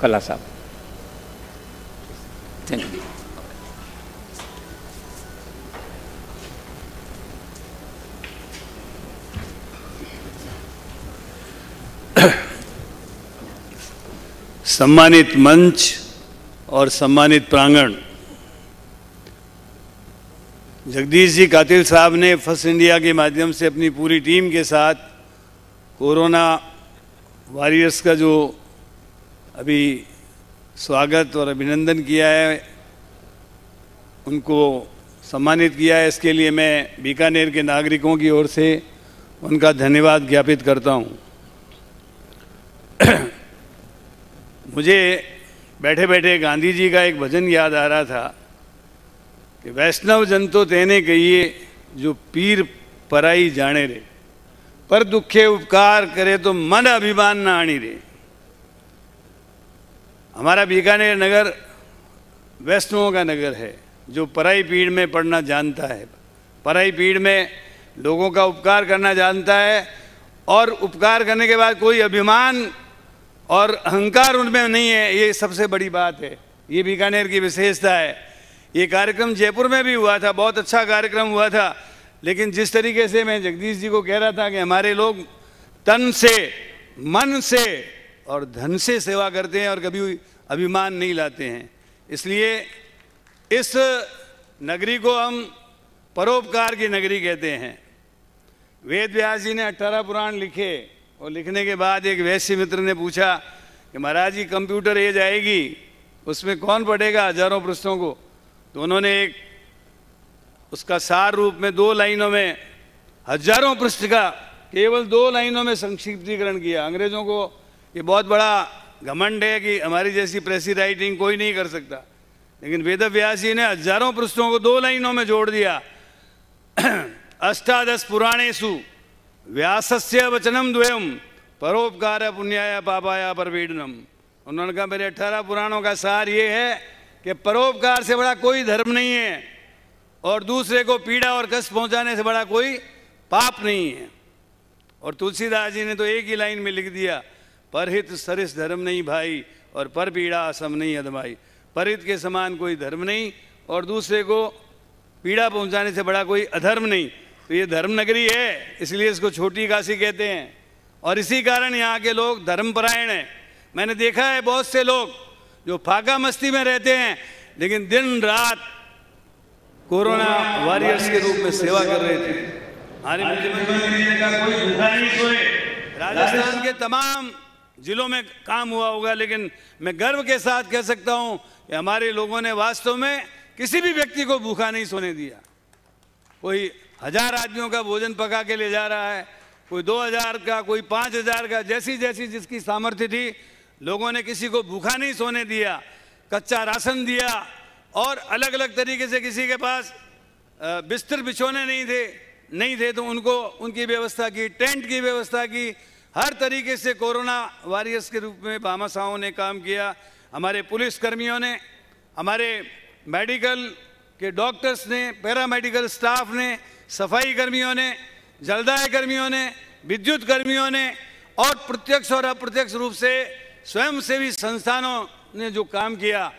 कल्ला साहब। Thank you. सम्मानित मंच और सम्मानित प्रांगण, जगदीश जी कातिल साहब ने फर्स्ट इंडिया के माध्यम से अपनी पूरी टीम के साथ कोरोना वॉरियर्स का जो अभी स्वागत और अभिनंदन किया है, उनको सम्मानित किया है, इसके लिए मैं बीकानेर के नागरिकों की ओर से उनका धन्यवाद ज्ञापित करता हूँ। मुझे बैठे बैठे गांधी जी का एक भजन याद आ रहा था कि वैष्णव जन तो तेने कहिए जो पीर पराई जाने रे, पर दुखे उपकार करे तो मन अभिमान ना आनी रे। हमारा बीकानेर नगर वैष्णवों का नगर है जो पराई पीढ़ में पढ़ना जानता है, पराई पीढ़ में लोगों का उपकार करना जानता है, और उपकार करने के बाद कोई अभिमान और अहंकार उनमें नहीं है। ये सबसे बड़ी बात है, ये बीकानेर की विशेषता है। ये कार्यक्रम जयपुर में भी हुआ था, बहुत अच्छा कार्यक्रम हुआ था, लेकिन जिस तरीके से मैं जगदीश जी को कह रहा था कि हमारे लोग तन से, मन से और धन से सेवा करते हैं और कभी अभिमान नहीं लाते हैं, इसलिए इस नगरी को हम परोपकार की नगरी कहते हैं। वेद व्यास जी ने 18 पुराण लिखे, और लिखने के बाद एक वैश्य मित्र ने पूछा कि महाराज जी कंप्यूटर एज आएगी, उसमें कौन पढ़ेगा हजारों पृष्ठों को? तो उन्होंने एक उसका सार रूप में 2 लाइनों में हजारों पृष्ठ का केवल 2 लाइनों में संक्षिप्तीकरण किया। अंग्रेजों को ये बहुत बड़ा घमंड है कि हमारी जैसी प्रेसी राइटिंग कोई नहीं कर सकता, लेकिन वेद व्यास जी ने हजारों पृष्ठों को 2 लाइनों में जोड़ दिया। 18 पुराणेषु व्यासस्य वचनम द्वयम परोपकार पुण्याय पापाय परपीडनम। उन्होंने कहा मेरे 18 पुराणों का सार ये है कि परोपकार से बड़ा कोई धर्म नहीं है और दूसरे को पीड़ा और कष्ट पहुंचाने से बड़ा कोई पाप नहीं है। और तुलसीदास जी ने तो एक ही लाइन में लिख दिया, परहित सरिस धर्म नहीं भाई और पर पीड़ा सम नहीं अधमाई। परहित के समान कोई धर्म नहीं और दूसरे को पीड़ा पहुंचाने से बड़ा कोई अधर्म नहीं। तो ये धर्म नगरी है, इसलिए इसको छोटी काशी कहते हैं, और इसी कारण यहाँ के लोग धर्मपरायण हैं। मैंने देखा है बहुत से लोग जो फाका मस्ती में रहते हैं, लेकिन दिन रात कोरोना वॉरियर्स के रूप में सेवा कर रहे थे। हमारे मुख्यमंत्री का कोई भूखा नहीं सोए। राजस्थान के तमाम जिलों में काम हुआ होगा, लेकिन मैं गर्व के साथ कह सकता हूँ कि हमारे लोगों ने वास्तव में किसी भी व्यक्ति को भूखा नहीं सोने दिया। कोई 1000 आदमियों का भोजन पका के ले जा रहा है, कोई 2000 का, कोई 5000 का, जैसी जैसी जिसकी सामर्थ्य थी, लोगों ने किसी को भूखा नहीं सोने दिया। कच्चा राशन दिया, और अलग अलग तरीके से किसी के पास बिस्तर बिछोने नहीं थे तो उनको उनकी व्यवस्था की, टेंट की व्यवस्था की। हर तरीके से कोरोना वॉरियर्स के रूप में भामाशाहों ने काम किया। हमारे पुलिस कर्मियों ने, हमारे मेडिकल के डॉक्टर्स ने, पैरामेडिकल स्टाफ ने, सफाई कर्मियों ने, जलदाय कर्मियों ने, विद्युत कर्मियों ने, और प्रत्यक्ष और अप्रत्यक्ष रूप से स्वयंसेवी संस्थानों ने जो काम किया।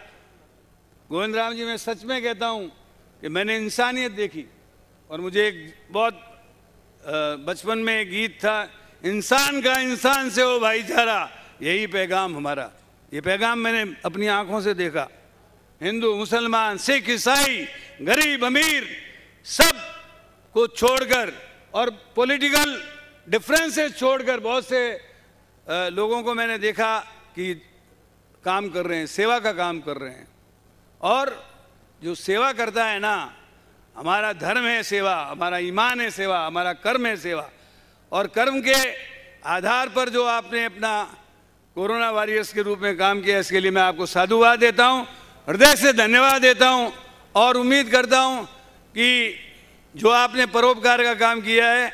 गोविंद राम जी, मैं सच में कहता हूँ कि मैंने इंसानियत देखी। और मुझे एक बहुत बचपन में एक गीत था, इंसान का इंसान से हो भाईचारा, यही पैगाम हमारा। ये पैगाम मैंने अपनी आंखों से देखा। हिंदू, मुसलमान, सिख, ईसाई, गरीब, अमीर, सब को छोड़कर और पॉलिटिकल डिफरेंसेस छोड़कर बहुत से लोगों को मैंने देखा कि काम कर रहे हैं, सेवा का काम कर रहे हैं। और जो सेवा करता है ना, हमारा धर्म है सेवा, हमारा ईमान है सेवा, हमारा कर्म है सेवा। और कर्म के आधार पर जो आपने अपना कोरोना वॉरियर्स के रूप में काम किया, इसके लिए मैं आपको साधुवाद देता हूँ, हृदय से धन्यवाद देता हूँ, और उम्मीद करता हूँ कि जो आपने परोपकार का काम किया है,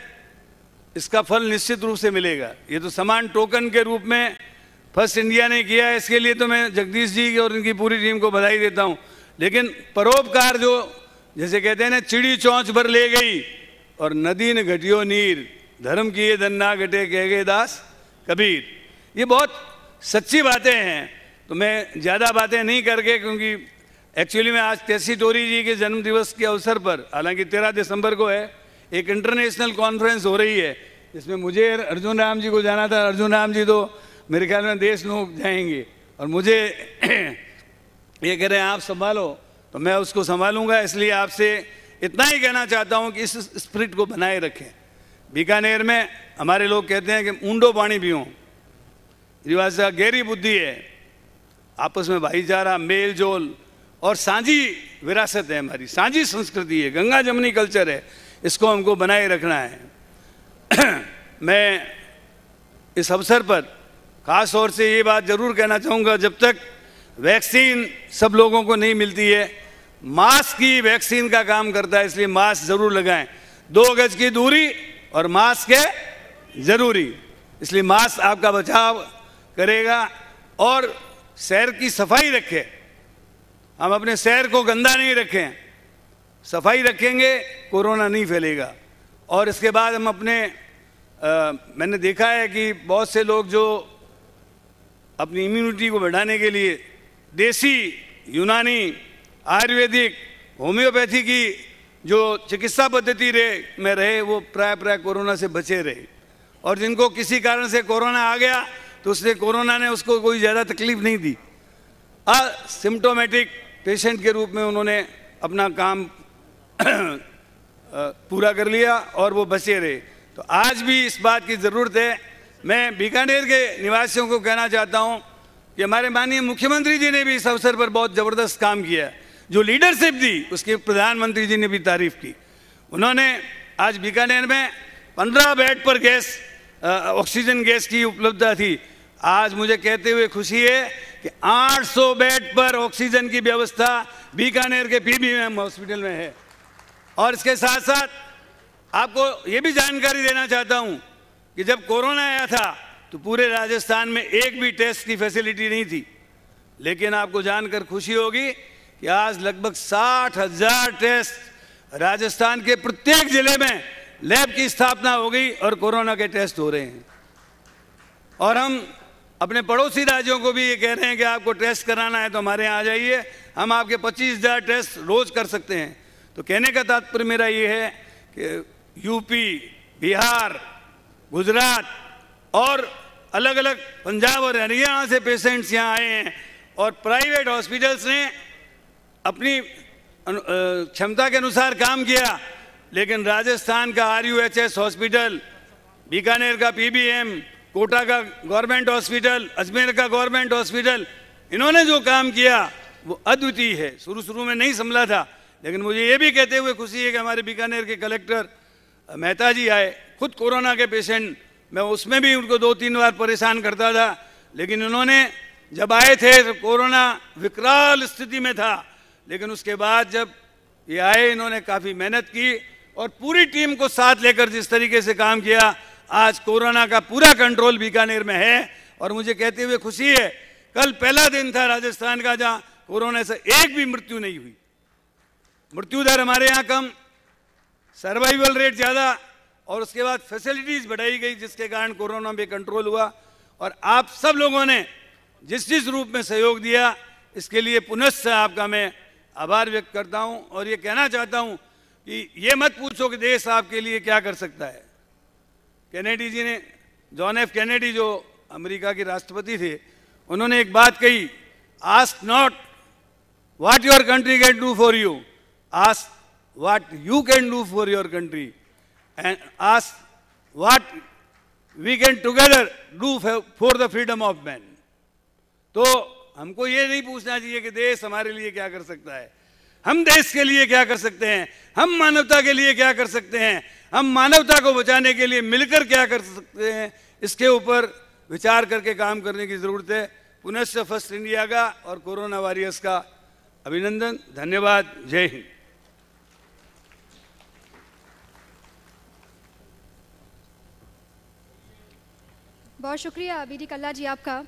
इसका फल निश्चित रूप से मिलेगा। ये तो समान टोकन के रूप में फर्स्ट इंडिया ने किया है, इसके लिए तो मैं जगदीश जी और इनकी पूरी टीम को बधाई देता हूँ। लेकिन परोपकार जो, जैसे कहते हैं ना, चिड़ी चौंच भर ले गई और नदी ने घटियो नीर, धर्म किए धन ना घटे कह गए दास कबीर। ये बहुत सच्ची बातें हैं। तो मैं ज़्यादा बातें नहीं करके, क्योंकि एक्चुअली में आज टेसी टोरी जी के जन्म दिवस के अवसर पर, हालांकि 13 दिसंबर को है, एक इंटरनेशनल कॉन्फ्रेंस हो रही है जिसमें मुझे अर्जुन राम जी को जाना था। अर्जुन राम जी तो मेरे ख्याल में देश लोग जाएंगे और मुझे ये कह रहे हैं आप संभालो, तो मैं उसको संभालूंगा। इसलिए आपसे इतना ही कहना चाहता हूँ कि इस स्पिरिट को बनाए रखें। बीकानेर में हमारे लोग कहते हैं कि ऊंडो पानी पियो, रिवाज गहरी बुद्धि है, आपस में भाईचारा, मेल जोल और साझी विरासत है, हमारी साझी संस्कृति है, गंगा जमनी कल्चर है, इसको हमको बनाए रखना है। मैं इस अवसर पर खास तौर से ये बात जरूर कहना चाहूँगा, जब तक वैक्सीन सब लोगों को नहीं मिलती है, मास्क की वैक्सीन का काम करता है, इसलिए मास्क जरूर लगाएं। 2 गज की दूरी और मास्क है जरूरी, इसलिए मास्क आपका बचाव करेगा। और शहर की सफाई रखें, हम अपने शहर को गंदा नहीं रखें, सफाई रखेंगे कोरोना नहीं फैलेगा। और इसके बाद हम अपने मैंने देखा है कि बहुत से लोग जो अपनी इम्यूनिटी को बढ़ाने के लिए देसी, यूनानी, आयुर्वेदिक, होम्योपैथी की जो चिकित्सा पद्धति में रहे, वो प्राय कोरोना से बचे रहे। और जिनको किसी कारण से कोरोना आ गया तो उसने कोरोना ने उसको कोई ज़्यादा तकलीफ नहीं दी, असिम्टोमेटिक पेशेंट के रूप में उन्होंने अपना काम पूरा कर लिया और वो बचे रहे। तो आज भी इस बात की ज़रूरत है। मैं बीकानेर के निवासियों को कहना चाहता हूँ कि हमारे माननीय मुख्यमंत्री जी ने भी इस अवसर पर बहुत ज़बरदस्त काम किया। जो लीडरशिप दी उसकी प्रधानमंत्री जी ने भी तारीफ की। उन्होंने आज बीकानेर में 15 बेड पर ऑक्सीजन गैस की उपलब्धता थी, आज मुझे कहते हुए खुशी है कि 800 बेड पर ऑक्सीजन की व्यवस्था बीकानेर के पीबीएम हॉस्पिटल में है। और इसके साथ साथ आपको ये भी जानकारी देना चाहता हूँ कि जब कोरोना आया था तो पूरे राजस्थान में एक भी टेस्ट की फैसिलिटी नहीं थी, लेकिन आपको जानकर खुशी होगी कि आज लगभग 60,000 टेस्ट राजस्थान के प्रत्येक जिले में लैब की स्थापना हो गई और कोरोना के टेस्ट हो रहे हैं। और हम अपने पड़ोसी राज्यों को भी ये कह रहे हैं कि आपको टेस्ट कराना है तो हमारे यहाँ आ जाइए, हम आपके 25,000 टेस्ट रोज कर सकते हैं। तो कहने का तात्पर्य मेरा ये है कि यूपी, बिहार, गुजरात और अलग अलग पंजाब और हरियाणा से पेशेंट्स यहाँ आए हैं और प्राइवेट हॉस्पिटल्स ने अपनी क्षमता के अनुसार काम किया, लेकिन राजस्थान का RUHS हॉस्पिटल, बीकानेर का PBM, कोटा का गवर्नमेंट हॉस्पिटल, अजमेर का गवर्नमेंट हॉस्पिटल, इन्होंने जो काम किया वो अद्वितीय है। शुरू में नहीं संभला था, लेकिन मुझे ये भी कहते हुए खुशी है कि हमारे बीकानेर के कलेक्टर मेहता जी आए, खुद कोरोना के पेशेंट, मैं उसमें भी उनको 2-3 बार परेशान करता था, लेकिन उन्होंने जब आए थे तो कोरोना विकराल स्थिति में था, लेकिन उसके बाद जब ये आए इन्होंने काफ़ी मेहनत की और पूरी टीम को साथ लेकर जिस तरीके से काम किया, आज कोरोना का पूरा कंट्रोल बीकानेर में है। और मुझे कहते हुए खुशी है, कल पहला दिन था राजस्थान का जहाँ कोरोना से एक भी मृत्यु नहीं हुई। मृत्यु दर हमारे यहाँ कम, सर्वाइवल रेट ज़्यादा, और उसके बाद फैसिलिटीज़ बढ़ाई गई जिसके कारण कोरोना में कंट्रोल हुआ। और आप सब लोगों ने जिस जिस रूप में सहयोग दिया, इसके लिए पुनश्च आपका मैं आभार व्यक्त करता हूं। और ये कहना चाहता हूं कि ये मत पूछो कि देश आपके लिए क्या कर सकता है। कैनेडी जी ने, जॉन एफ कैनेडी जो अमेरिका के राष्ट्रपति थे, उन्होंने एक बात कही, ask not what your country can do for you, ask what you can do for your country, and ask what we can together do for the freedom of man. तो हमको ये नहीं पूछना चाहिए कि देश हमारे लिए क्या कर सकता है, हम देश के लिए क्या कर सकते हैं, हम मानवता के लिए क्या कर सकते हैं, हम मानवता को बचाने के लिए मिलकर क्या कर सकते हैं, इसके ऊपर विचार करके काम करने की जरूरत है। पुनश्च फर्स्ट इंडिया का और कोरोना वॉरियर्स का अभिनंदन, धन्यवाद, जय हिंद। बहुत शुक्रिया BD कल्ला जी आपका।